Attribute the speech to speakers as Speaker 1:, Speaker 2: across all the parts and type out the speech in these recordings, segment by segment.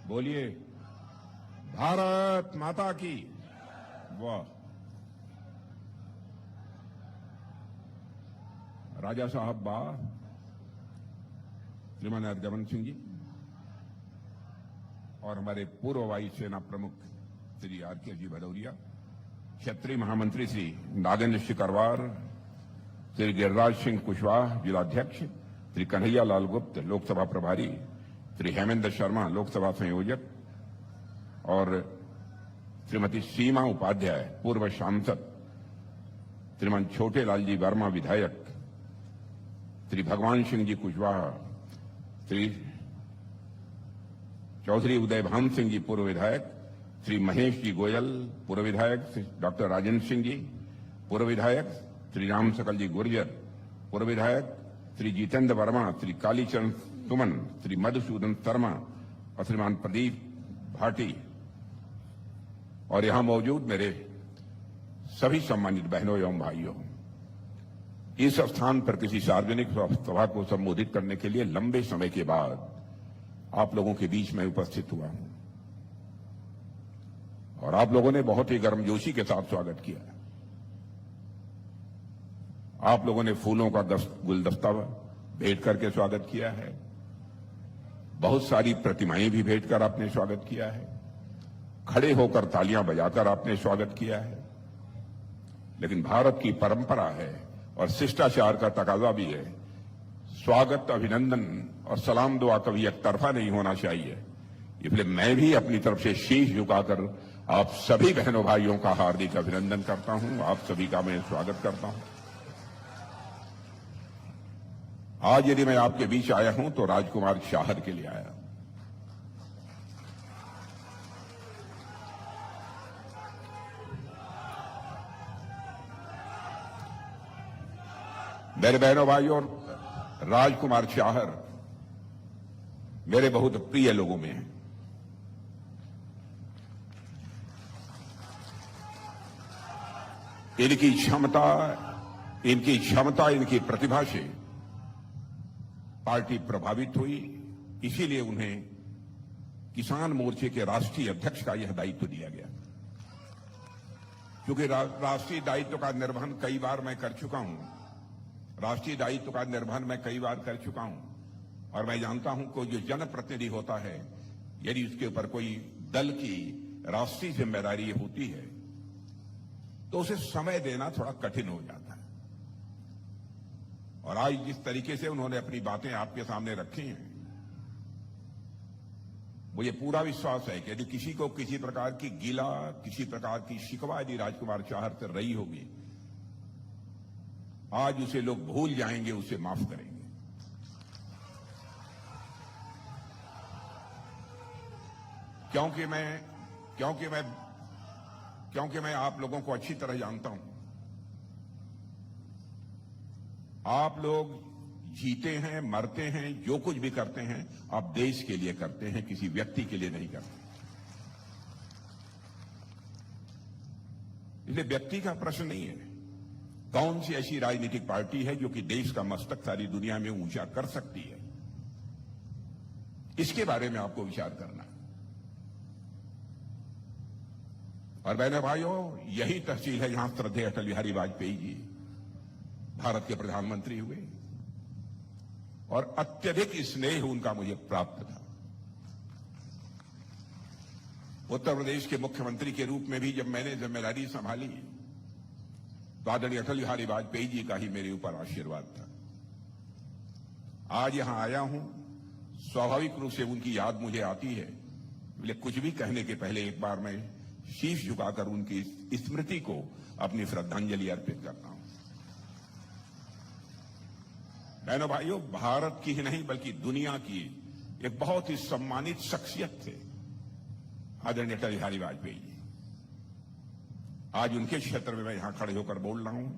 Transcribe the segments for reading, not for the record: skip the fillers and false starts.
Speaker 1: बोलिए भारत माता की। वाह। राजा साहब बा श्रीमान हरजमन सिंह जी और हमारे पूर्व वायुसेना प्रमुख श्री आर.के. जी भदौरिया, क्षेत्रीय महामंत्री श्री नागेंद्र शिकरवार, श्री गिरिराज सिंह कुशवाहा जिलाध्यक्ष, श्री कन्हैया लाल गुप्त लोकसभा प्रभारी, श्री हेमेंद्र शर्मा लोकसभा संयोजक और श्रीमती सीमा उपाध्याय पूर्व सांसद, श्रीमान छोटे लाल जी वर्मा विधायक, श्री भगवान सिंह जी कुशवाहा, श्री चौधरी उदय भान सिंह जी पूर्व विधायक, श्री महेश जी गोयल पूर्व विधायक, डॉक्टर राजेंद्र सिंह जी पूर्व विधायक, श्री राम सकल जी गुर्जर पूर्व विधायक, श्री जितेंद्र वर्मा, श्री कालीचरण सुमन, श्री मधुसूदन शर्मा और श्रीमान प्रदीप भाटी और यहां मौजूद मेरे सभी सम्मानित बहनों एवं भाइयों, इस स्थान पर किसी सार्वजनिक सभा को संबोधित करने के लिए लंबे समय के बाद आप लोगों के बीच में उपस्थित हुआ हूं और आप लोगों ने बहुत ही गर्मजोशी के साथ स्वागत किया। आप लोगों ने फूलों का गुलदस्ता भेंट करके स्वागत किया है, बहुत सारी प्रतिमाएं भी भेंट कर आपने स्वागत किया है, खड़े होकर तालियां बजाकर आपने स्वागत किया है। लेकिन भारत की परंपरा है और शिष्टाचार का तकाजा भी है, स्वागत, अभिनंदन और सलाम दुआ कभी एक तरफा नहीं होना चाहिए। इसलिए मैं भी अपनी तरफ से शीश झुकाकर आप सभी बहनों भाइयों का हार्दिक अभिनंदन करता हूं, आप सभी का मैं स्वागत करता हूं। आज यदि मैं आपके बीच आया हूं तो राजकुमार चाहर के लिए आया। मेरे बहनों भाइयों, राजकुमार चाहर मेरे बहुत प्रिय लोगों में हैं। इनकी क्षमता, इनकी प्रतिभा से पार्टी प्रभावित हुई, इसीलिए उन्हें किसान मोर्चे के राष्ट्रीय अध्यक्ष का यह दायित्व दिया गया। क्योंकि राष्ट्रीय दायित्व का निर्वहन कई बार मैं कर चुका हूं, राष्ट्रीय दायित्व का निर्वहन मैं कई बार कर चुका हूं और मैं जानता हूं कि जो जनप्रतिनिधि होता है, यदि उसके ऊपर कोई दल की राष्ट्रीय जिम्मेदारी होती है तो उसे समय देना थोड़ा कठिन हो जाता है। और आज जिस तरीके से उन्होंने अपनी बातें आपके सामने रखी हैं, मुझे पूरा विश्वास है कि यदि किसी को किसी प्रकार की गिला, किसी प्रकार की शिकवा यदि राजकुमार चाहर से रही होगी, आज उसे लोग भूल जाएंगे, उसे माफ करेंगे। क्योंकि मैं आप लोगों को अच्छी तरह जानता हूं। आप लोग जीते हैं, मरते हैं, जो कुछ भी करते हैं आप देश के लिए करते हैं, किसी व्यक्ति के लिए नहीं करते। इसलिए व्यक्ति का प्रश्न नहीं है, कौन सी ऐसी राजनीतिक पार्टी है जो कि देश का मस्तक सारी दुनिया में ऊंचा कर सकती है, इसके बारे में आपको विचार करना है। और बहनों भाइयों, यही तहसील है जहां श्रद्धेय अटल बिहारी वाजपेयी जी भारत के प्रधानमंत्री हुए और अत्यधिक स्नेह उनका मुझे प्राप्त था। उत्तर प्रदेश के मुख्यमंत्री के रूप में भी जब मैंने जिम्मेदारी संभाली तो आदरणीय अटल बिहारी वाजपेयी जी का ही मेरे ऊपर आशीर्वाद था। आज यहां आया हूं, स्वाभाविक रूप से उनकी याद मुझे आती है, इसलिए कुछ भी कहने के पहले एक बार मैं शीश झुकाकर उनकी स्मृति को अपनी श्रद्धांजलि अर्पित करता हूं। बहनों भाइयों, भारत की ही नहीं बल्कि दुनिया की एक बहुत ही सम्मानित शख्सियत थे आदरणीय अटल बिहारी वाजपेयी जी। आज उनके क्षेत्र में मैं यहां खड़े होकर बोल रहा हूं।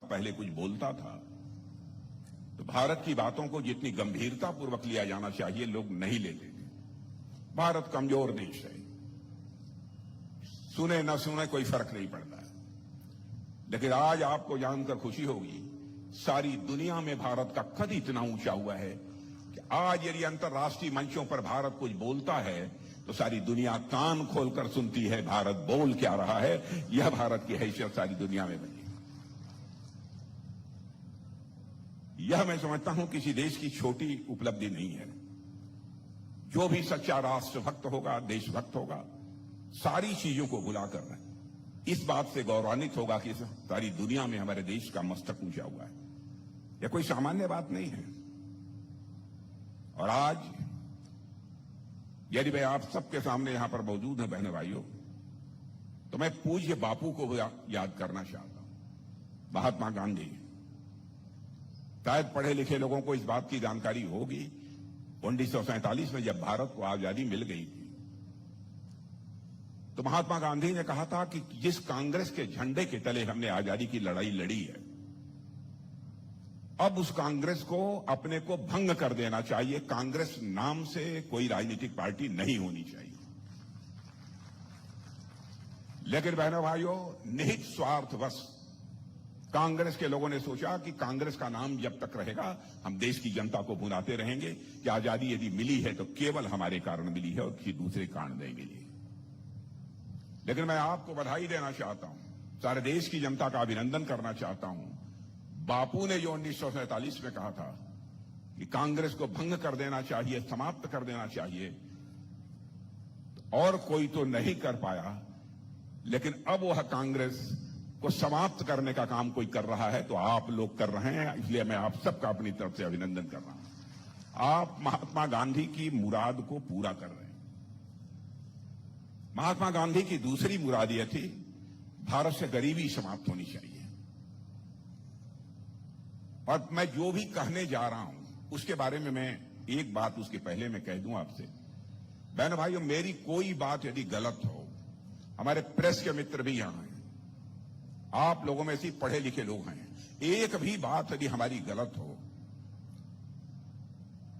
Speaker 1: पहले कुछ बोलता था तो भारत की बातों को जितनी गंभीरता पूर्वक लिया जाना चाहिए लोग नहीं लेते थे। भारत कमजोर देश है, सुने न सुने कोई फर्क नहीं पड़ता है। लेकिन आज आपको जानकर खुशी होगी, सारी दुनिया में भारत का कद इतना ऊंचा हुआ है कि आज यदि अंतर्राष्ट्रीय मंचों पर भारत कुछ बोलता है तो सारी दुनिया कान खोलकर सुनती है भारत बोल क्या रहा है। यह भारत की हैसियत सारी दुनिया में बनी। यह मैं समझता हूं किसी देश की छोटी उपलब्धि नहीं है। जो भी सच्चा राष्ट्रभक्त होगा, देशभक्त होगा, सारी चीजों को भुलाकर इस बात से गौरवान्वित होगा कि सारी दुनिया में हमारे देश का मस्तक ऊंचा हुआ है। यह कोई सामान्य बात नहीं है। और आज यदि मैं आप सबके सामने यहां पर मौजूद हैं बहनों भाइयों, तो मैं पूज्य बापू को याद करना चाहता हूं। महात्मा गांधी। शायद पढ़े लिखे लोगों को इस बात की जानकारी होगी, 1947 में जब भारत को आजादी मिल गई थी तो महात्मा गांधी ने कहा था कि जिस कांग्रेस के झंडे के तले हमने आजादी की लड़ाई लड़ी है, अब उस कांग्रेस को अपने को भंग कर देना चाहिए। कांग्रेस नाम से कोई राजनीतिक पार्टी नहीं होनी चाहिए। लेकिन बहनों भाइयों, निहित स्वार्थवश कांग्रेस के लोगों ने सोचा कि कांग्रेस का नाम जब तक रहेगा हम देश की जनता को भुनाते रहेंगे कि आजादी यदि मिली है तो केवल हमारे कारण मिली है और किसी दूसरे कारण नहीं मिली। लेकिन मैं आपको बधाई देना चाहता हूं, सारे देश की जनता का अभिनंदन करना चाहता हूं। बापू ने जो 1947 में कहा था कि कांग्रेस को भंग कर देना चाहिए, समाप्त कर देना चाहिए, और कोई तो नहीं कर पाया, लेकिन अब वह कांग्रेस को समाप्त करने का काम कोई कर रहा है तो आप लोग कर रहे हैं। इसलिए मैं आप सबका अपनी तरफ से अभिनंदन कर रहा हूं। आप महात्मा गांधी की मुराद को पूरा कर रहे हैं। महात्मा गांधी की दूसरी मुराद यह थी, भारत से गरीबी समाप्त होनी चाहिए। और मैं जो भी कहने जा रहा हूं उसके बारे में मैं एक बात उसके पहले मैं कह दूं आपसे, बहनों भाइयों, मेरी कोई बात यदि गलत हो, हमारे प्रेस के मित्र भी यहां हैं, आप लोगों में से पढ़े लिखे लोग हैं, एक भी बात यदि हमारी गलत हो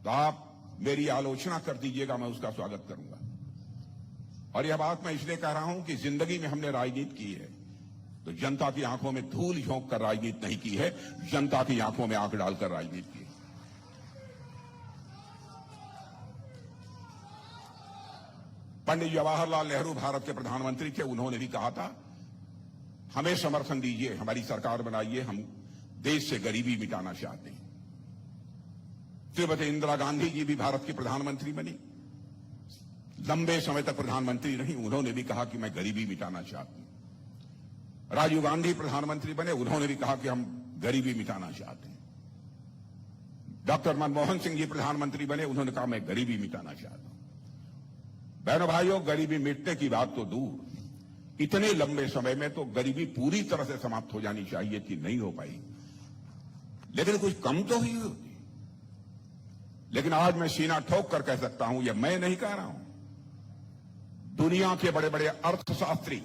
Speaker 1: तो आप मेरी आलोचना कर दीजिएगा, मैं उसका स्वागत करूंगा। और यह बात मैं इसलिए कह रहा हूं कि जिंदगी में हमने राजनीति की है तो जनता की आंखों में धूल झोंक कर राजनीति नहीं की है, जनता की आंखों में आंख डालकर राजनीति की है। पंडित जवाहरलाल नेहरू भारत के प्रधानमंत्री थे। उन्होंने भी कहा था, हमें समर्थन दीजिए, हमारी सरकार बनाइए, हम देश से गरीबी मिटाना चाहते हैं। श्रीमती इंदिरा गांधी जी भी भारत की प्रधानमंत्री बनी, लंबे समय तक प्रधानमंत्री रही, उन्होंने भी कहा कि मैं गरीबी मिटाना चाहती हूं। राजीव गांधी प्रधानमंत्री बने, उन्होंने भी कहा कि हम गरीबी मिटाना चाहते हैं। डॉक्टर मनमोहन सिंह जी प्रधानमंत्री बने, उन्होंने कहा मैं गरीबी मिटाना चाहता हूं। बहनों भाइयों, गरीबी मिटने की बात तो दूर, इतने लंबे समय में तो गरीबी पूरी तरह से समाप्त हो जानी चाहिए थी, नहीं हो पाई, लेकिन कुछ कम तो हुई होती। लेकिन आज मैं सीना ठोक कर कह सकता हूं, यह मैं नहीं कह रहा हूं, दुनिया के बड़े बड़े अर्थशास्त्री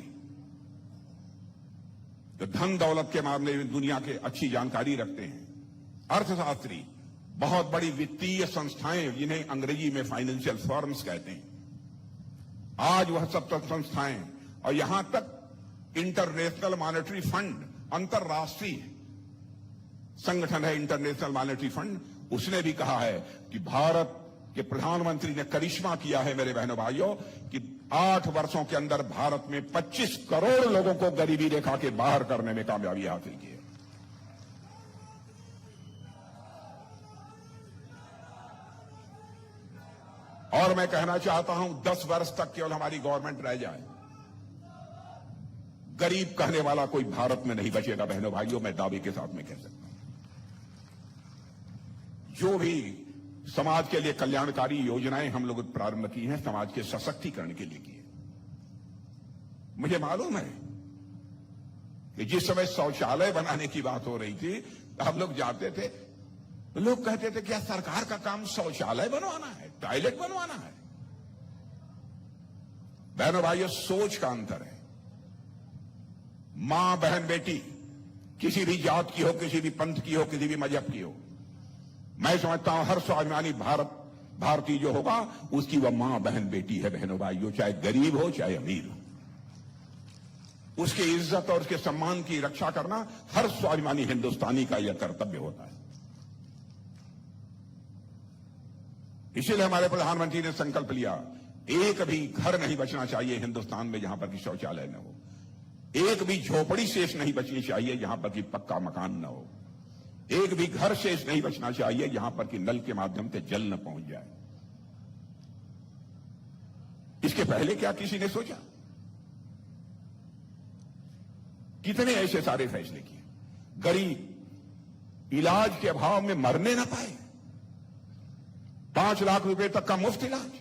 Speaker 1: जो धन दौलत के मामले में दुनिया के अच्छी जानकारी रखते हैं, अर्थशास्त्री, बहुत बड़ी वित्तीय संस्थाएं जिन्हें अंग्रेजी में फाइनेंशियल फर्म्स कहते हैं, आज वह सब संस्थाएं और यहां तक इंटरनेशनल मॉनेटरी फंड, अंतरराष्ट्रीय संगठन है इंटरनेशनल मॉनेटरी फंड, उसने भी कहा है कि भारत के प्रधानमंत्री ने करिश्मा किया है मेरे बहनों भाइयों कि 8 वर्षों के अंदर भारत में 25 करोड़ लोगों को गरीबी रेखा के बाहर करने में कामयाबी हासिल की है। और मैं कहना चाहता हूं, 10 वर्ष तक केवल हमारी गवर्नमेंट रह जाए, गरीब कहने वाला कोई भारत में नहीं बचेगा। बहनों भाइयों, मैं दावे के साथ में कह सकता हूं, जो भी समाज के लिए कल्याणकारी योजनाएं हम लोग प्रारंभ की हैं, समाज के सशक्तिकरण के लिए की है। मुझे मालूम है कि जिस समय शौचालय बनाने की बात हो रही थी, हम लोग जाते थे तो लोग कहते थे क्या सरकार का काम शौचालय बनवाना है, टॉयलेट बनवाना है? बहनों भाइयों, सोच का अंतर है। मां, बहन, बेटी किसी भी जात की हो, किसी भी पंथ की हो, किसी भी मजहब की हो। मैं समझता हूं हर स्वाभिमानी भारतीय जो होगा उसकी वह मां, बहन, बेटी है, बहनों भाइयों, चाहे गरीब हो चाहे अमीर हो। उसकी इज्जत और उसके सम्मान की रक्षा करना हर स्वाभिमानी हिंदुस्तानी का यह कर्तव्य होता है। इसीलिए हमारे प्रधानमंत्री ने संकल्प लिया, एक भी घर नहीं बचना चाहिए हिंदुस्तान में जहां पर कि शौचालय न हो, एक भी झोपड़ी शेष नहीं बचनी चाहिए जहां पर कि पक्का मकान न हो, एक भी घर शेष नहीं बचना चाहिए जहां पर कि नल के माध्यम से जल न पहुंच जाए। इसके पहले क्या किसी ने सोचा? कितने ऐसे सारे फैसले किए। गरीब इलाज के अभाव में मरने ना पाए, 5 लाख रुपए तक का मुफ्त इलाज।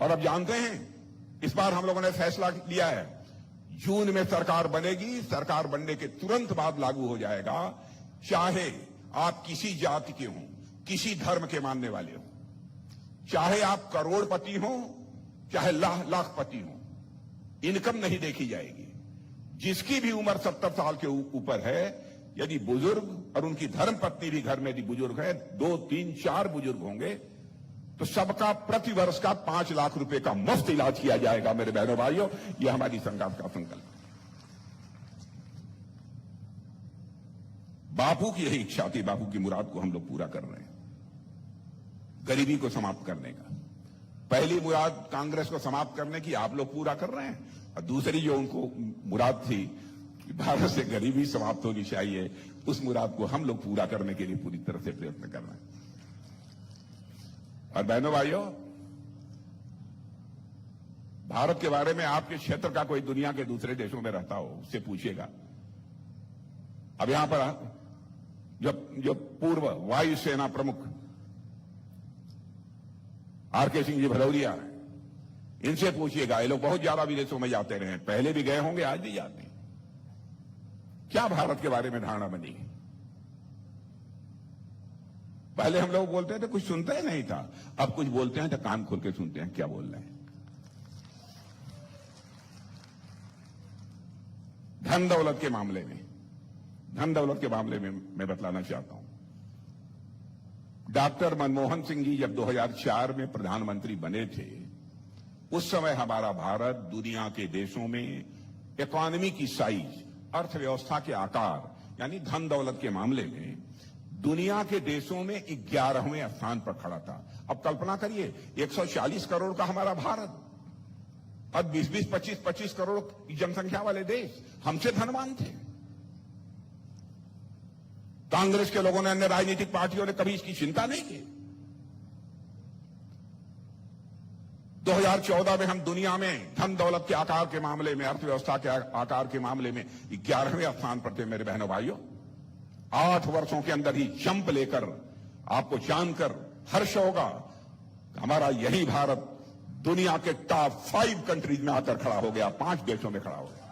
Speaker 1: और अब जानते हैं इस बार हम लोगों ने फैसला लिया है, जून में सरकार बनेगी, सरकार बनने के तुरंत बाद लागू हो जाएगा। चाहे आप किसी जाति के हों, किसी धर्म के मानने वाले हों, चाहे आप करोड़पति हों, चाहे लाखपति हों, इनकम नहीं देखी जाएगी। जिसकी भी उम्र 70 साल के ऊपर है, यदि बुजुर्ग और उनकी धर्म पत्नी भी घर में यदि बुजुर्ग है, 2, 3, 4 बुजुर्ग होंगे, तो सबका प्रति वर्ष का 5 लाख रुपए का मुफ्त इलाज किया जाएगा। मेरे बहनों भाइयों, यह हमारी सरकार का संकल्प है। बापू की यही इच्छा थी, बापू की मुराद को हम लोग पूरा कर रहे हैं, गरीबी को समाप्त करने का। पहली मुराद कांग्रेस को समाप्त करने की आप लोग पूरा कर रहे हैं, और दूसरी जो उनको मुराद थी कि भारत से गरीबी समाप्त होनी चाहिए, उस मुराद को हम लोग पूरा करने के लिए पूरी तरह से प्रयत्न कर रहे हैं। और बहनों भाइयों, भारत के बारे में आपके क्षेत्र का कोई दुनिया के दूसरे देशों में रहता हो, उससे पूछिएगा। अब यहां पर जो पूर्व वायुसेना प्रमुख आर.के. सिंह जी भदौरिया हैं, इनसे पूछिएगा। ये लोग बहुत ज्यादा विदेशों में जाते रहे, पहले भी गए होंगे, आज भी जाते हैं। क्या भारत के बारे में धारणा बनी है? पहले हम लोग बोलते थे, कुछ सुनते ही नहीं था। अब कुछ बोलते हैं तो कान खोल के सुनते हैं क्या बोल रहे हैं। धन दौलत के मामले में मैं बतलाना चाहता हूं। डॉक्टर मनमोहन सिंह जी जब 2004 में प्रधानमंत्री बने थे, उस समय हमारा भारत दुनिया के देशों में इकोनॉमी की साइज, अर्थव्यवस्था के आकार, यानी धन दौलत के मामले में दुनिया के देशों में 11वें स्थान पर खड़ा था। अब कल्पना करिए, 140 करोड़ का हमारा भारत और 20-20, 25-25 करोड़ की जनसंख्या वाले देश हमसे धनवान थे। कांग्रेस के लोगों ने, अन्य राजनीतिक पार्टियों ने कभी इसकी चिंता नहीं की। 2014 में हम दुनिया में धन दौलत के आकार के मामले में, अर्थव्यवस्था के आकार के मामले में 11वें स्थान पर थे। मेरे बहनों भाइयों, 8 वर्षों के अंदर ही जंप लेकर आपको जानकर हर्ष होगा, हमारा यही भारत दुनिया के टॉप 5 कंट्रीज में आकर खड़ा हो गया, 5 देशों में खड़ा हो गया।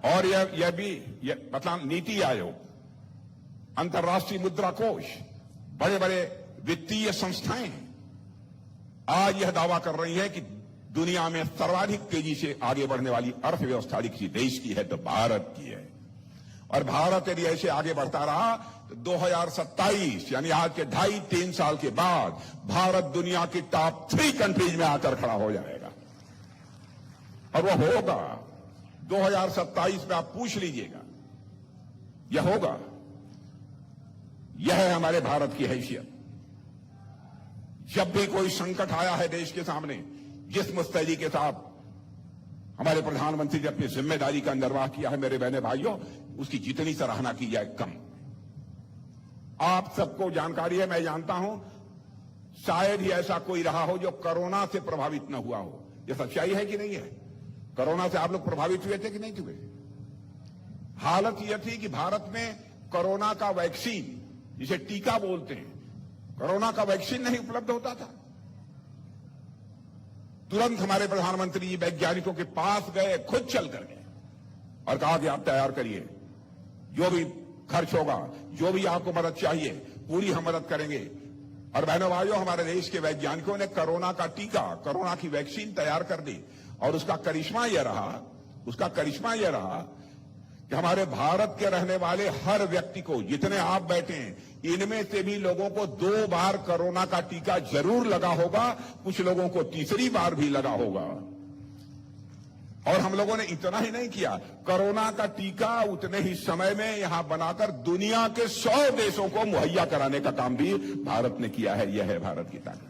Speaker 1: और यह भी मतलब नीति आयोग, अंतर्राष्ट्रीय मुद्रा कोष, बड़े बड़े वित्तीय संस्थाएं आज यह दावा कर रही हैं कि दुनिया में सर्वाधिक तेजी से आगे बढ़ने वाली अर्थव्यवस्था किसी देश की है तो भारत की है। और भारत यदि ऐसे आगे बढ़ता रहा तो 2027 यानी आज के 2.5-3 साल के बाद भारत दुनिया की टॉप 3 कंट्रीज में आकर खड़ा हो जाएगा। और वह होगा 2027 में, आप पूछ लीजिएगा, यह होगा। यह है हमारे भारत की हैसियत। जब भी कोई संकट आया है देश के सामने, जिस मुस्तैदी के साथ हमारे प्रधानमंत्री ने अपनी जिम्मेदारी का निर्वाह किया है, मेरे बहने भाइयों, उसकी जितनी सराहना की जाए कम। आप सबको जानकारी है, मैं जानता हूं, शायद ही ऐसा कोई रहा हो जो कोरोना से प्रभावित न हुआ हो। यह सच्चाई है कि नहीं है? कोरोना से आप लोग प्रभावित हुए थे कि नहीं हुए? हालत यह थी कि भारत में कोरोना का वैक्सीन, जिसे टीका बोलते हैं, कोरोना का वैक्सीन नहीं उपलब्ध होता था। तुरंत हमारे प्रधानमंत्री जी वैज्ञानिकों के पास गए, खुद चल कर गए और कहा कि आप तैयार करिए, जो भी खर्च होगा, जो भी आपको मदद चाहिए, पूरी हम मदद करेंगे। और बहनों भाइयों, हमारे देश के वैज्ञानिकों ने कोरोना का टीका, कोरोना की वैक्सीन तैयार कर दी और उसका करिश्मा यह रहा कि हमारे भारत के रहने वाले हर व्यक्ति को, जितने आप बैठे हैं, इनमें से भी लोगों को 2 बार कोरोना का टीका जरूर लगा होगा, कुछ लोगों को तीसरी बार भी लगा होगा। और हम लोगों ने इतना ही नहीं किया, कोरोना का टीका उतने ही समय में यहां बनाकर दुनिया के 100 देशों को मुहैया कराने का काम भी भारत ने किया है। यह है भारत की ताकत।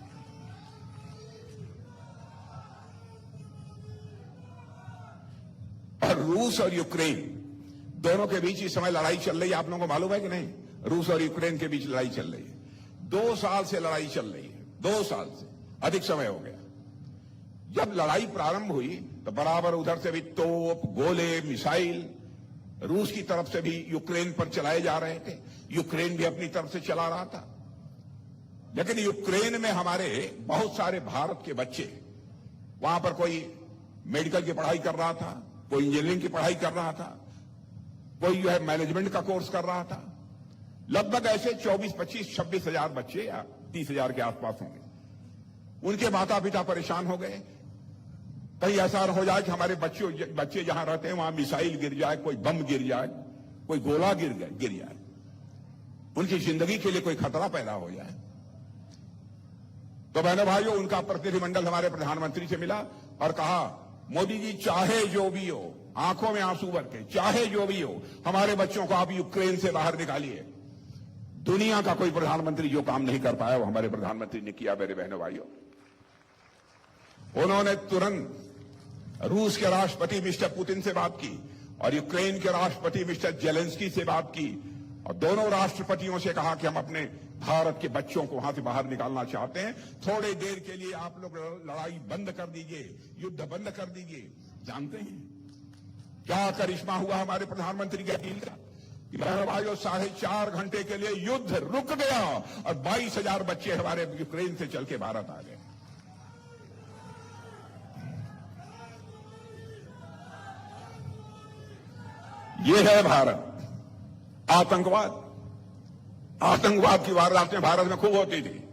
Speaker 1: और रूस और यूक्रेन दोनों के बीच इस समय लड़ाई चल रही है। आप लोगों को मालूम है कि नहीं? रूस और यूक्रेन के बीच लड़ाई चल रही है। 2 साल से लड़ाई चल रही है। 2 साल से अधिक समय हो गया। जब लड़ाई प्रारंभ हुई तो बराबर उधर से भी तोप, गोले, मिसाइल रूस की तरफ से भी यूक्रेन पर चलाए जा रहे थे। यूक्रेन भी अपनी तरफ से चला रहा था। लेकिन यूक्रेन में हमारे बहुत सारे भारत के बच्चे, वहां पर कोई मेडिकल की पढ़ाई कर रहा था, कोई इंजीनियरिंग की पढ़ाई कर रहा था, कोई जो है मैनेजमेंट का कोर्स कर रहा था। लगभग ऐसे 24, 25, 26 हजार बच्चे या 30 हजार के आसपास होंगे। उनके माता पिता परेशान हो गए। कहीं ऐसा हो जाए कि हमारे बच्चे जहां रहते हैं वहां मिसाइल गिर जाए, कोई बम गिर जाए, कोई गोला गिर जाए, उनकी जिंदगी के लिए कोई खतरा पैदा हो जाए। तो बहनों भाइयों, उनका प्रतिनिधिमंडल हमारे प्रधानमंत्री से मिला और कहा, मोदी जी, चाहे जो भी हो, आंखों में आंसू भर के, चाहे जो भी हो, हमारे बच्चों को आप यूक्रेन से बाहर निकालिए। दुनिया का कोई प्रधानमंत्री जो काम नहीं कर पाया वो हमारे प्रधानमंत्री ने किया। मेरे बहनों भाइयों, उन्होंने तुरंत रूस के राष्ट्रपति मिस्टर पुतिन से बात की और यूक्रेन के राष्ट्रपति मिस्टर जेलेंस्की से बात की और दोनों राष्ट्रपतियों से कहा कि हम अपने भारत के बच्चों को वहां से बाहर निकालना चाहते हैं। थोड़ी देर के लिए आप लोग लड़ाई बंद कर दीजिए, युद्ध बंद कर दीजिए। जानते हैं क्या करिश्मा हुआ हमारे प्रधानमंत्री के अपील का? बहनों भाइयों, 4.5 घंटे के लिए युद्ध रुक गया और 22,000 बच्चे हमारे यूक्रेन से चल के भारत आ गए। ये है भारत। आतंकवाद की वारदातें भारत में खूब होती थी।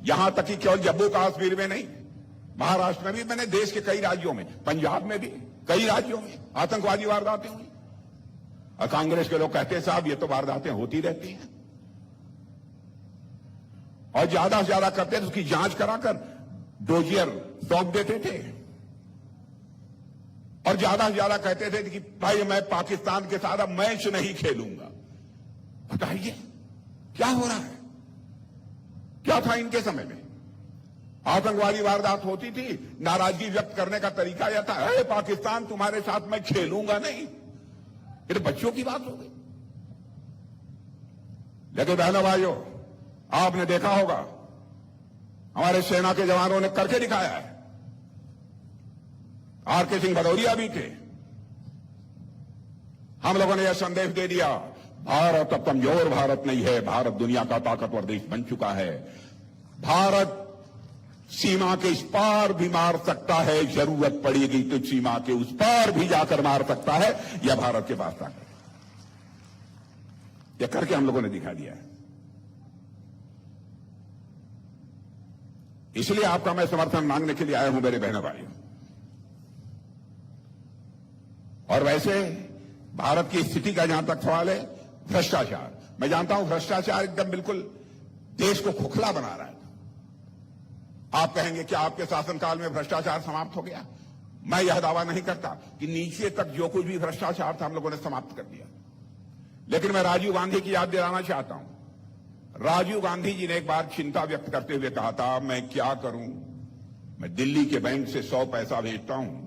Speaker 1: यहां तक कि केवल जम्मू कश्मीर में नहीं, महाराष्ट्र में भी, मैंने देश के कई राज्यों में, पंजाब में भी कई राज्यों में आतंकवादी वारदातें हुई। और कांग्रेस के लोग कहते हैं, साहब ये तो वारदातें होती रहती हैं, और ज्यादा से ज्यादा करते थे उसकी जांच कराकर डोजियर सौंप देते थे। और ज्यादा से ज्यादा कहते थे कि भाई मैं पाकिस्तान के साथ अब मैच नहीं खेलूंगा। बताइए क्या हो रहा है? क्या था इनके समय में? आतंकवादी वारदात होती थी, नाराजगी व्यक्त करने का तरीका यह था, अरे पाकिस्तान तुम्हारे साथ मैं खेलूंगा नहीं। ये तो बच्चों की बात हो गई। लेकिन बहनों भाइयों, आपने देखा होगा हमारे सेना के जवानों ने करके दिखाया है। आर.के. सिंह भदौरिया भी थे। हम लोगों ने यह संदेश दे दिया, भारत अब कमजोर भारत नहीं है, भारत दुनिया का ताकतवर देश बन चुका है। भारत सीमा के इस पार भी मार सकता है, जरूरत पड़ेगी तो सीमा के उस पार भी जाकर मार सकता है। यह भारत के पास ताकत, यह करके हम लोगों ने दिखा दिया है। इसलिए आपका मैं समर्थन मांगने के लिए आया हूं मेरे बहनों भाइयों। और वैसे भारत की स्थिति का जहां तक सवाल है, भ्रष्टाचार, मैं जानता हूं भ्रष्टाचार एकदम बिल्कुल देश को खोखला बना रहा है। आप कहेंगे कि आपके शासनकाल में भ्रष्टाचार समाप्त हो गया? मैं यह दावा नहीं करता कि नीचे तक जो कुछ भी भ्रष्टाचार था हम लोगों ने समाप्त कर दिया। लेकिन मैं राजीव गांधी की याद दिलाना चाहता हूं। राजीव गांधी जी ने एक बार चिंता व्यक्त करते हुए कहा था, मैं क्या करूं, मैं दिल्ली के बैंक से 100 पैसा भेजता हूं,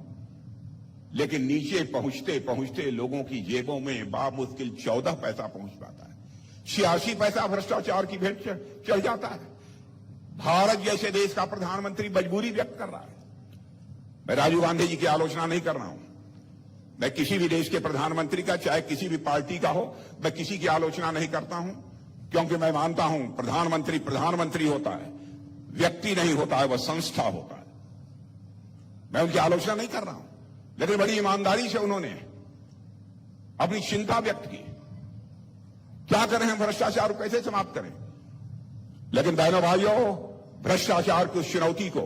Speaker 1: लेकिन नीचे पहुंचते पहुंचते लोगों की जेबों में बामुश्किल 14 पैसा पहुंच पाता है। 86 पैसा भ्रष्टाचार की भेंट चढ़ जाता है। भारत जैसे देश का प्रधानमंत्री मजबूरी व्यक्त कर रहा है। मैं राजीव गांधी जी की आलोचना नहीं कर रहा हूं। मैं किसी भी देश के प्रधानमंत्री का, चाहे किसी भी पार्टी का हो, मैं किसी की आलोचना नहीं करता हूं, क्योंकि मैं मानता हूं प्रधानमंत्री प्रधानमंत्री होता है, व्यक्ति नहीं होता है, वह संस्था होता है। मैं उनकी आलोचना नहीं कर रहा हूं, लेकिन बड़ी ईमानदारी से उन्होंने अपनी चिंता व्यक्त की। क्या करें हम, भ्रष्टाचार कैसे समाप्त करें? लेकिन बहनों भाइयों, भ्रष्टाचार की उस चुनौती को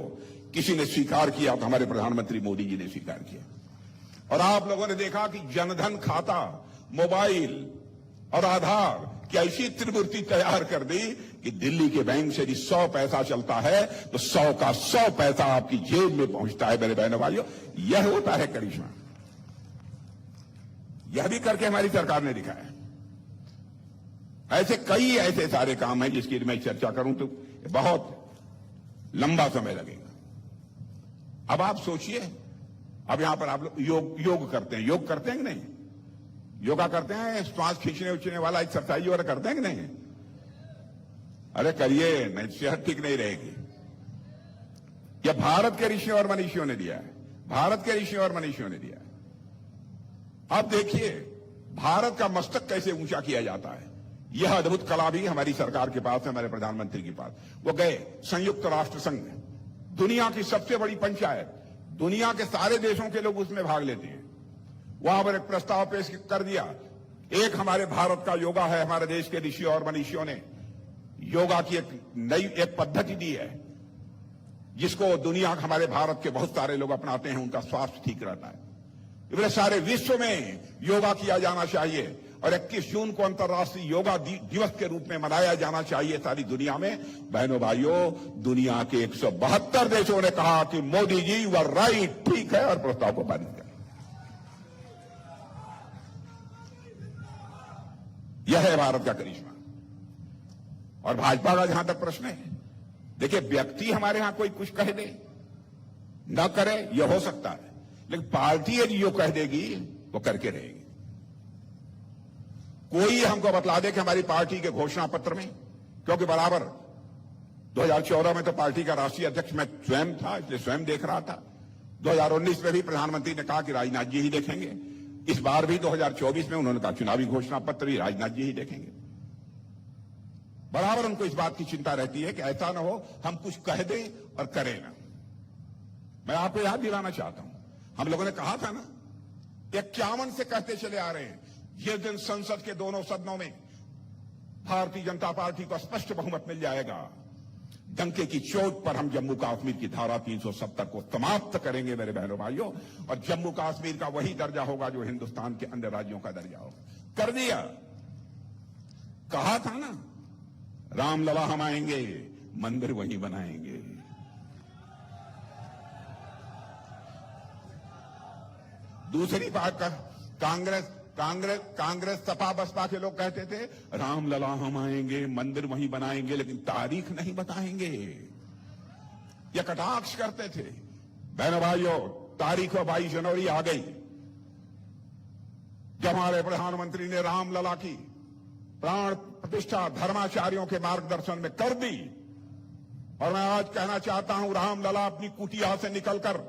Speaker 1: किसी ने स्वीकार किया तो हमारे प्रधानमंत्री मोदी जी ने स्वीकार किया। और आप लोगों ने देखा कि जनधन खाता, मोबाइल और आधार की ऐसी त्रिमूर्ति तैयार कर दी कि दिल्ली के बैंक से यदि 100 पैसा चलता है तो 100 का 100 पैसा आपकी जेब में पहुंचता है। मेरे बहनों भाइयों, यह होता है करिश्मा। यह भी करके हमारी सरकार ने दिखाया। ऐसे कई ऐसे सारे काम हैं जिसकी मैं चर्चा करूं तो बहुत लंबा समय लगेगा। अब आप सोचिए, अब यहां पर आप लोग योग करते हैं। योग करते हैं कि नहीं? योगा करते हैं, श्वास खींचने उचने वाला एक्सरसाइज वगैरह करते हैं कि नहीं? अरे करिए, नहीं सेहत ठीक नहीं रहेगी। यह भारत के ऋषियों और मनीषियों ने दिया है। भारत के ऋषियों और मनीषियों ने दिया है। अब देखिए भारत का मस्तक कैसे ऊंचा किया जाता है। यह अद्भुत कला भी हमारी सरकार के पास है, हमारे प्रधानमंत्री के पास। वो गए संयुक्त राष्ट्र संघ, दुनिया की सबसे बड़ी पंचायत, दुनिया के सारे देशों के लोग उसमें भाग लेते हैं। वहां पर एक प्रस्ताव पेश कर दिया। एक हमारे भारत का योगा है। हमारे देश के ऋषियों और मनीषियों ने योगा की एक नई पद्धति दी है जिसको दुनिया हमारे भारत के बहुत सारे लोग अपनाते हैं। उनका स्वास्थ्य ठीक रहता है। इतने सारे विश्व में योगा किया जाना चाहिए और 21 जून को अंतर्राष्ट्रीय योगा दिवस के रूप में मनाया जाना चाहिए सारी दुनिया में। बहनों भाइयों, दुनिया के 172 देशों ने कहा कि Modi ji you are right, ठीक है, और प्रस्ताव को पारित कर। यह है भारत का करिश्मा। और भाजपा का जहां तक प्रश्न है, देखिए व्यक्ति हमारे यहां कोई कुछ कह दे ना करे, यह हो सकता है, लेकिन पार्टी यदि जो कह देगी वो करके रहेगी। कोई हमको बतला दे कि हमारी पार्टी के घोषणा पत्र में, क्योंकि बराबर 2014 में तो पार्टी का राष्ट्रीय अध्यक्ष मैं स्वयं था, इसलिए स्वयं देख रहा था। 2019 में भी प्रधानमंत्री ने कहा कि राजनाथ जी ही देखेंगे। इस बार भी 2024 में उन्होंने कहा चुनावी घोषणा पत्र भी राजनाथ जी ही देखेंगे। बराबर उनको इस बात की चिंता रहती है कि ऐसा ना हो हम कुछ कह दें और करें ना। मैं आपको याद दिलाना चाहता हूं, हम लोगों ने कहा था ना, 51 से कहते चले आ रहे हैं, जिस दिन संसद के दोनों सदनों में भारतीय जनता पार्टी को स्पष्ट बहुमत मिल जाएगा, डंके की चोट पर हम जम्मू कश्मीर की धारा 370 को समाप्त करेंगे मेरे बहनों भाइयों, और जम्मू कश्मीर का वही दर्जा होगा जो हिंदुस्तान के अन्य राज्यों का दर्जा होगा। कर दिया। कहा था ना, रामलला हम आएंगे, मंदिर वहीं बनाएंगे। दूसरी बात का कांग्रेस सपा बसपा के लोग कहते थे रामलला हम आएंगे, मंदिर वहीं बनाएंगे, लेकिन तारीख नहीं बताएंगे। यह कटाक्ष करते थे। बहनों भाइयों, तारीख 22 जनवरी आ गई जब हमारे प्रधानमंत्री ने रामलला की प्राण प्रतिष्ठा धर्माचार्यों के मार्गदर्शन में कर दी। और मैं आज कहना चाहता हूं, रामलला अपनी कुटिया से निकलकर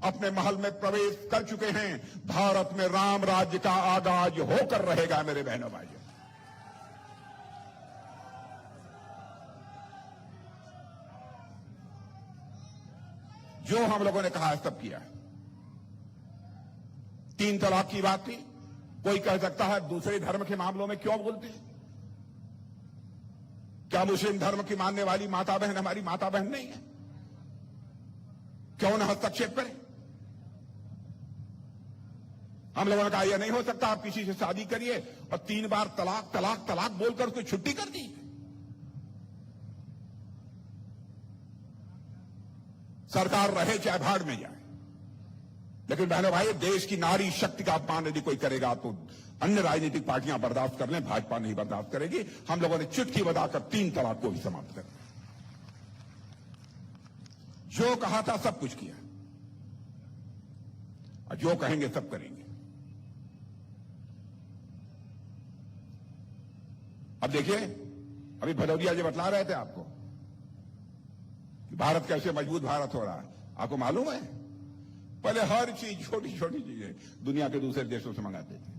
Speaker 1: अपने महल में प्रवेश कर चुके हैं। भारत में राम राज्य का आगाज होकर रहेगा मेरे बहनों भाइयों। जो हम लोगों ने कहा सब किया। 3 तलाक की बात थी। कोई कह सकता है दूसरे धर्म के मामलों में क्यों बोलते हैं? क्या मुस्लिम धर्म की मानने वाली माता बहन हमारी माता बहन नहीं है? क्यों न हस्तक्षेप करें? हम लोगों ने कहा यह नहीं हो सकता, आप किसी से शादी करिए और 3 बार तलाक तलाक तलाक बोलकर उसको छुट्टी कर दी। सरकार रहे चाहे भाड़ में जाए। लेकिन बहनों भाई, देश की नारी शक्ति का अपमान यदि कोई करेगा तो अन्य राजनीतिक पार्टियां बर्दाश्त कर लें, भाजपा नहीं बर्दाश्त करेगी। हम लोगों ने चुटकी बजाकर 3 तलाक को भी समाप्त कर दिया। जो कहा था सब कुछ किया और जो कहेंगे सब करेंगे। अब देखिए, अभी भदौरिया जी बतला रहे थे आपको कि भारत कैसे मजबूत भारत हो रहा है। आपको मालूम है, पहले हर चीज छोटी छोटी चीजें दुनिया के दूसरे देशों से मंगाते थे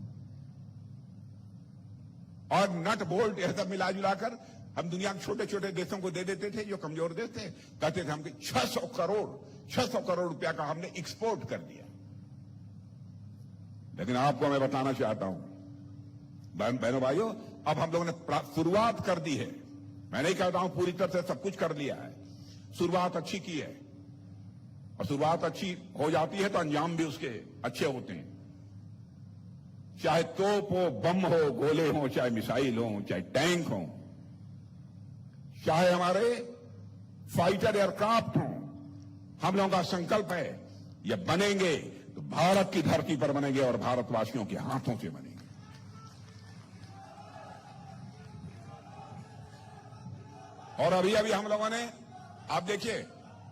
Speaker 1: और नट बोल्ट यह सब मिला जुलाकर हम दुनिया के छोटे छोटे देशों को दे देते थे जो कमजोर देश थे। कहते थे हमके 600 करोड़ रुपया का हमने एक्सपोर्ट कर दिया। लेकिन आपको मैं बताना चाहता हूं बहनों भाइयों, अब हम लोगों ने शुरुआत कर दी है। मैं नहीं कहता हूं पूरी तरह से सब कुछ कर लिया है, शुरुआत अच्छी की है, और शुरुआत अच्छी हो जाती है तो अंजाम भी उसके अच्छे होते हैं। चाहे तोप हो, बम हो, गोले हो, चाहे मिसाइल हो, चाहे टैंक हो, चाहे हमारे फाइटर एयरक्राफ्ट हो, हम लोगों का संकल्प है ये बनेंगे तो भारत की धरती पर बनेंगे और भारतवासियों के हाथों से बनेंगे। और अभी अभी हम लोगों ने, आप देखिए,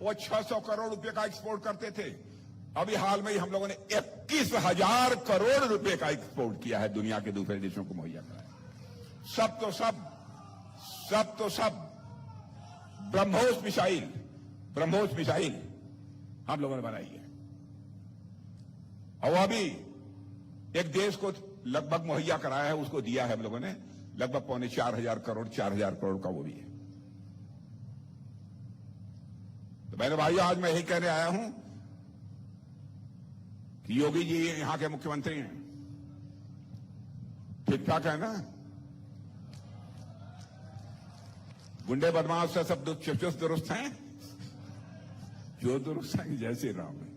Speaker 1: वो 600 करोड़ रुपए का एक्सपोर्ट करते थे, अभी हाल में ही हम लोगों ने 21,000 करोड़ रुपए का एक्सपोर्ट किया है, दुनिया के दूसरे देशों को मुहैया कराया। सब तो सब ब्रह्मोस मिसाइल हम लोगों ने बनाई है, और अभी एक देश को लगभग मुहैया कराया है, उसको दिया है हम लोगों ने लगभग 4,500 करोड़, 4,000 करोड़ का वो भी है। तो मैंने भाइयों, आज मैं यही कहने आया हूं कि योगी जी यहां के मुख्यमंत्री हैं, ठीक ठाक है ना, गुंडे बदमाश से सब चुस्त दुरुस्त हैं, जो दुरुस्त हैं जय श्री राम है,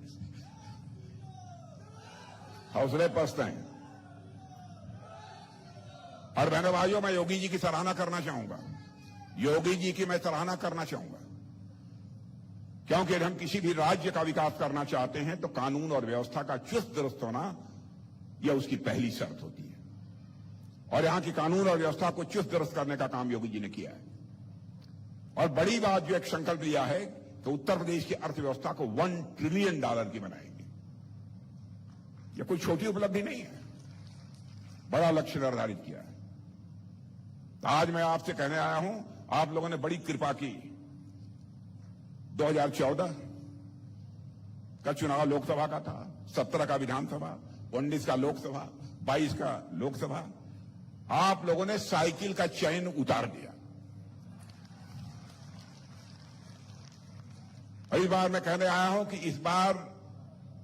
Speaker 1: हौसले पस्त हैं। और बहनों भाइयों, मैं योगी जी की सराहना करना चाहूंगा, क्योंकि हम किसी भी राज्य का विकास करना चाहते हैं तो कानून और व्यवस्था का चुस्त दुरुस्त होना यह उसकी पहली शर्त होती है, और यहां की कानून और व्यवस्था को चुस्त दुरुस्त करने का काम योगी जी ने किया है। और बड़ी बात, जो एक संकल्प लिया है कि उत्तर प्रदेश की अर्थव्यवस्था को $1 ट्रिलियन की बनाएंगे, यह कोई छोटी उपलब्धि नहीं है, बड़ा लक्ष्य निर्धारित किया है। तो आज मैं आपसे कहने आया हूं, आप लोगों ने बड़ी कृपा की, 2014 का चुनाव लोकसभा का था, 17 का विधानसभा, 19 का लोकसभा, 22 का लोकसभा, आप लोगों ने साइकिल का चैन उतार दिया। इस बार मैं कहने आया हूं कि इस बार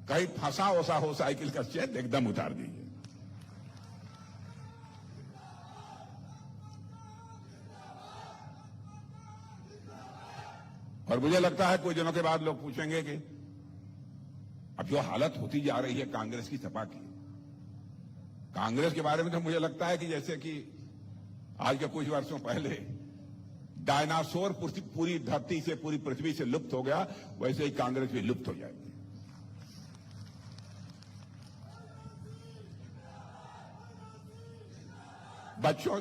Speaker 1: कहीं फंसा वसा हो साइकिल का चैन, एकदम उतार दीजिए। और मुझे लगता है कुछ दिनों के बाद लोग पूछेंगे कि अब जो हालत होती जा रही है कांग्रेस की, सपा की, कांग्रेस के बारे में तो मुझे लगता है कि जैसे कि आज के कुछ वर्षों पहले डायनासोर पूरी धरती से, पूरी पृथ्वी से लुप्त हो गया, वैसे ही कांग्रेस भी लुप्त हो जाएगी। बच्चों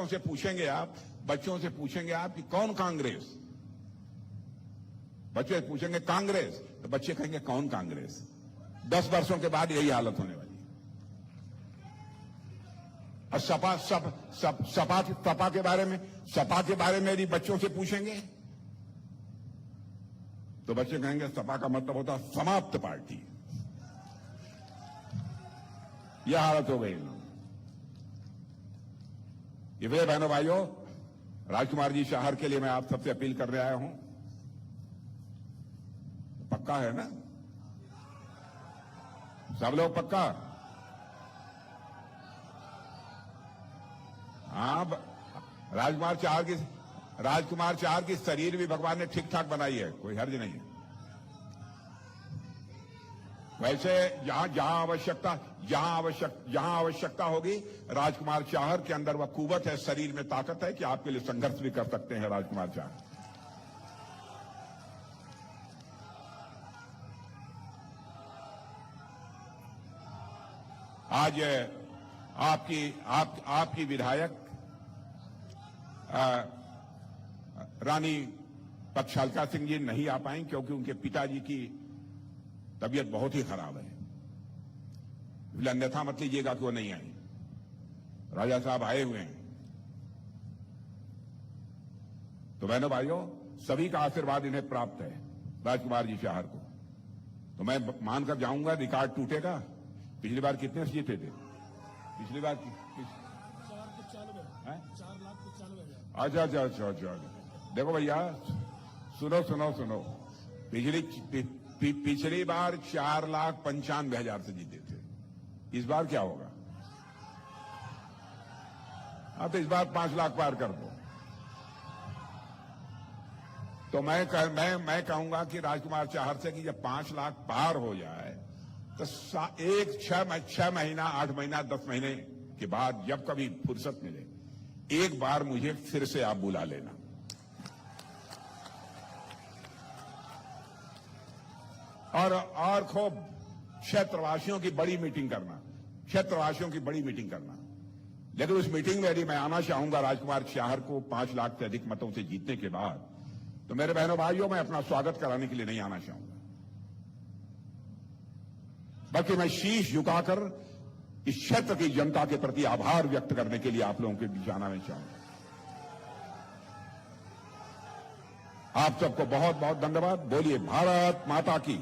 Speaker 1: से पूछेंगे आप कि कौन कांग्रेस, बच्चे पूछेंगे कांग्रेस, तो बच्चे कहेंगे कौन कांग्रेस। 10 वर्षों के बाद यही हालत होने वाली है। और सपा के बारे में यदि बच्चों से पूछेंगे तो बच्चे कहेंगे सपा का मतलब होता समाप्त पार्टी। यह हालत हो गई। इसलिए बहनों भाइयों, राजकुमार जी शाहर के लिए मैं आप सबसे अपील करने आया हूं, पक्का है ना, सब लोग पक्का? हाँ, राजकुमार चाहर की शरीर भी भगवान ने ठीक ठाक बनाई है, कोई हर्ज नहीं है। वैसे जहां आवश्यकता होगी, राजकुमार चाहर के अंदर वह कुवत है, शरीर में ताकत है कि आपके लिए संघर्ष भी कर सकते हैं राजकुमार चाहर। आज आपकी विधायक रानी पक्षालका सिंह जी नहीं आ पाई क्योंकि उनके पिताजी की तबीयत बहुत ही खराब है। अन्यथा मत लीजिएगा कि वो नहीं आई, राजा साहब आए हुए हैं। तो बहनों भाइयों, सभी का आशीर्वाद इन्हें प्राप्त है, राजकुमार जी शाहर को। तो मैं मानकर जाऊंगा रिकॉर्ड टूटेगा। पिछली बार कितने से जीते थे? पिछली बार 4,95,000। अच्छा। देखो भैया, सुनो। पिछली बार 4,95,000 से जीते थे। इस बार क्या होगा? हाँ, तो इस बार 5 लाख पार कर दो। तो मैं कहूंगा कि राजकुमार चाहर से कि जब 5 लाख पार हो जाए तो 6 महीना, 8 महीना, 10 महीने के बाद जब कभी फुर्सत मिले, एक बार मुझे फिर से आप बुला लेना। और खूब क्षेत्रवासियों की बड़ी मीटिंग करना, क्षेत्रवासियों की बड़ी मीटिंग करना। लेकिन उस मीटिंग में यदि मैं आना चाहूंगा राजकुमार चाहर को 5 लाख से अधिक मतों से जीतने के बाद, तो मेरे बहनों भाइयों, मैं अपना स्वागत कराने के लिए नहीं आना चाहूंगा, बल्कि मैं शीश झुकाकर इस क्षेत्र की जनता के प्रति आभार व्यक्त करने के लिए आप लोगों के बीच आना मैं चाहूंगा। आप सबको बहुत बहुत धन्यवाद। बोलिए भारत माता की।